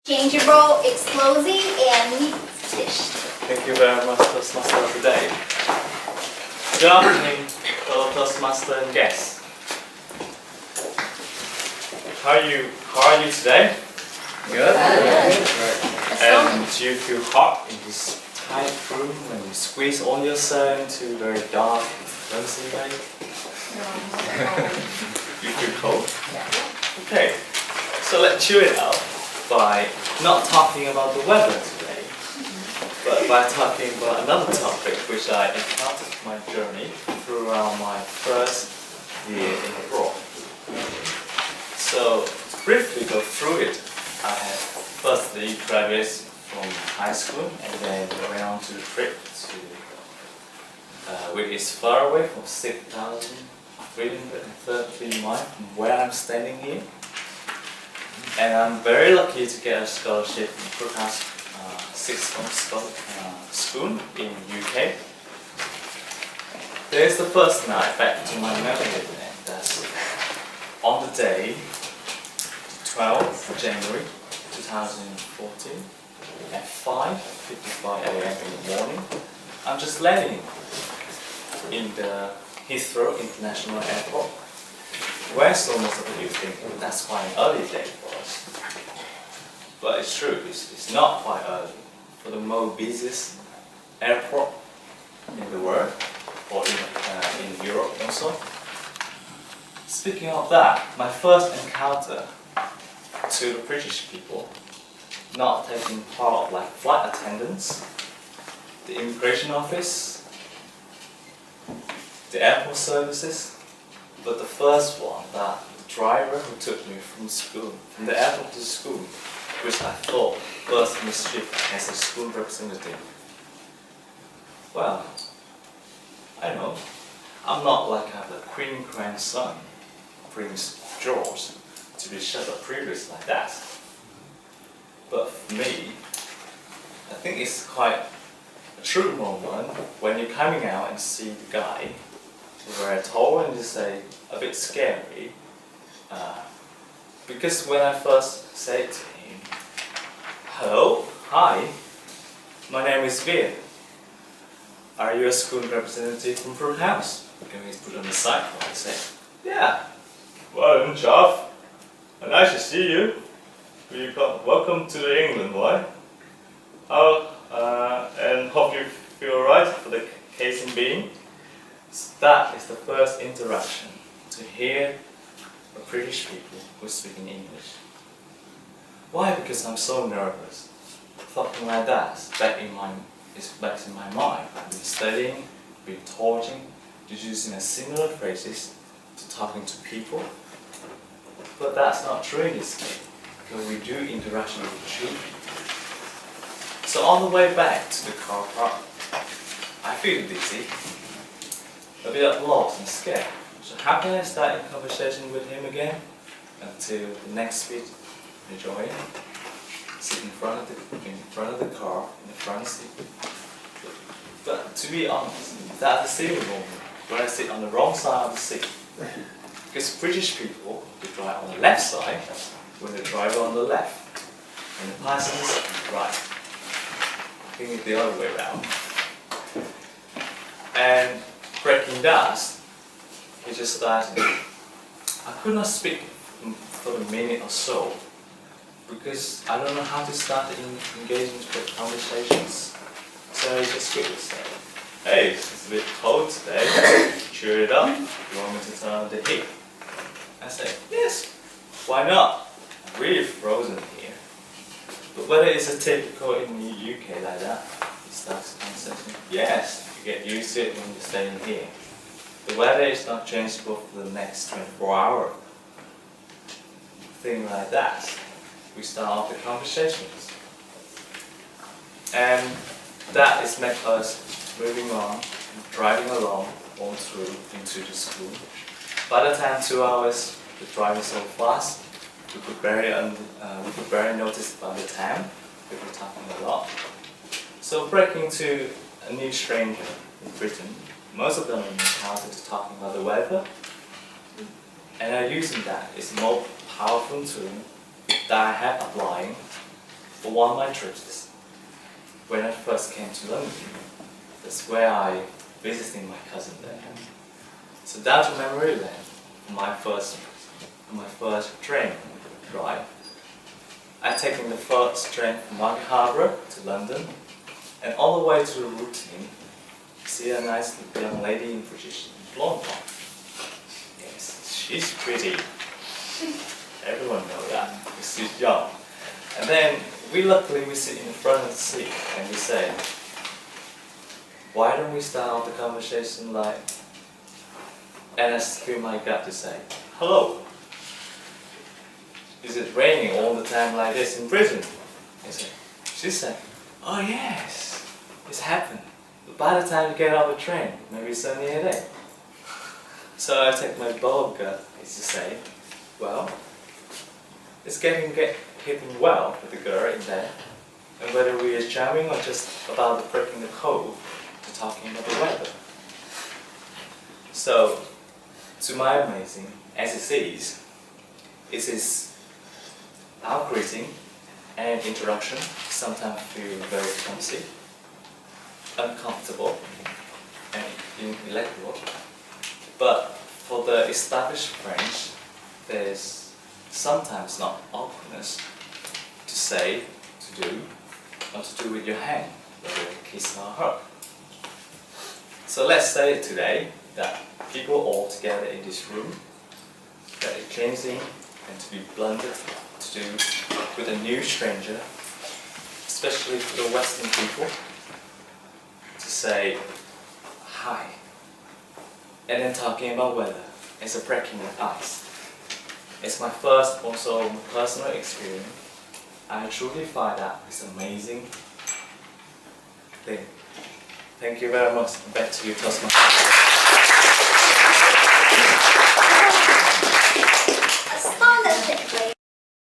Changeable, explosive, and meat dish. Thank you very much, Toastmaster, today. Good afternoon, fellow Toastmaster and guests. How are you today? Good. And do you feel hot in this tight room when you squeeze all yourself into a very dark, flimsy night? You feel cold? Okay, so let's chill it out by not talking about the weather today, but by talking about another topic which I encountered my journey throughout my first year in abroad. So to briefly go through it, I had firstly graduated from high school and then went on to the trip to which is far away from 6,330 miles from where I'm standing here. And I'm very lucky to get a scholarship in Crookhouse Sixth Form School in UK. There's the first night back to my memory, and that's on the day 12th January 2014 at 5:55 AM in the morning. I'm just landing in the Heathrow International Airport, where so most of you think that's quite an early day for us. But it's true, it's not quite early for the most busiest airport in the world, or in Europe also. Speaking of that, my first encounter to the British people, not taking part of like flight attendants, the immigration office, the airport services, but the first one, that the driver who took me from school, from the airport to school, which I thought first mischief as a school representative. Well, I know, I'm not like the Queen grandson, Prince George, to be shut up previous like that. But for me, I think it's quite a true moment when you're coming out and see the guy very tall and just say a bit scary, because when I first said to him, "Hello, hi, my name is Viet. Are you a school representative from Crookhouse?" Because he's put on the side, I said, "Yeah, well, Chuff, nice to see you. Welcome to England, boy. And hope you feel alright for the case in being." So that is the first interaction, to hear the British people who speak in English. Why? Because I'm so nervous. Something like that is back in my mind. I've been studying, been talking, just using similar phrases to talking to people. But that's not true in this case, because we do interaction with children. So on the way back to the car park, I feel dizzy, a bit lost and scared. So how can I start a conversation with him again until the next speech I join, sit in front of the car, in the front seat. But to be honest, that's the silly moment when I sit on the wrong side of the seat. Because British people, they drive on the left side, when the driver on the left, and the passengers on the right. I think it's the other way around. And breaking dust, he just started. I could not speak for a minute or so because I don't know how to start engaging with conversations. So he just quickly said, "Hey, it's a bit cold today. Cheer it up. You want me to turn on the heat?" I said, "Yes, why not? I'm really frozen here." But whether it's a typical in the UK like that, he starts the conversation. Yes, you get used to it when you're staying here. The weather is not changeable for the next 24 hours. Thing like that. We start off the conversations. And that is make us moving on, driving along, all through into the school. By the time 2 hours, the driving so fast, we could barely notice by the time. We were talking a lot. So breaking to a new stranger in Britain, most of them encountered talking about the weather, and using that is a more powerful tool that I have applying for one of my trips, when I first came to London, that's where I visited my cousin there. So down to memory lane, my first train ride. I taken the first train from Market Harbour to London, and all the way to the routine, see a nice young lady in British blonde one. Yes, she's pretty. Everyone knows that, because she's young. And then luckily we sit in the front of the seat and we say, why don't we start off the conversation like, and I feel my gut to say, hello, is it raining all the time like this in Britain? She said, oh yes, it's happened. But by the time you get off the train, maybe it's only a day. So I take my bold gut is to say, well, it's getting well with the girl in there, and whether we are charming or just about the breaking the code to talking about the weather. So, to my amazing, as it is our greeting and introduction sometimes feel very clumsy, uncomfortable, and illegible. But for the established French, there's sometimes not awkwardness to say, to do, or to do with your hand, whether a kiss or a hug. So let's say today that people all together in this room, that are cleansing and to be blended to do with a new stranger, especially for the Western people, to say hi, and then talking about weather as a breaking of ice. It's my first also personal experience. I truly find that it's an amazing thing. Thank you very much. Back to you, Toastmaster.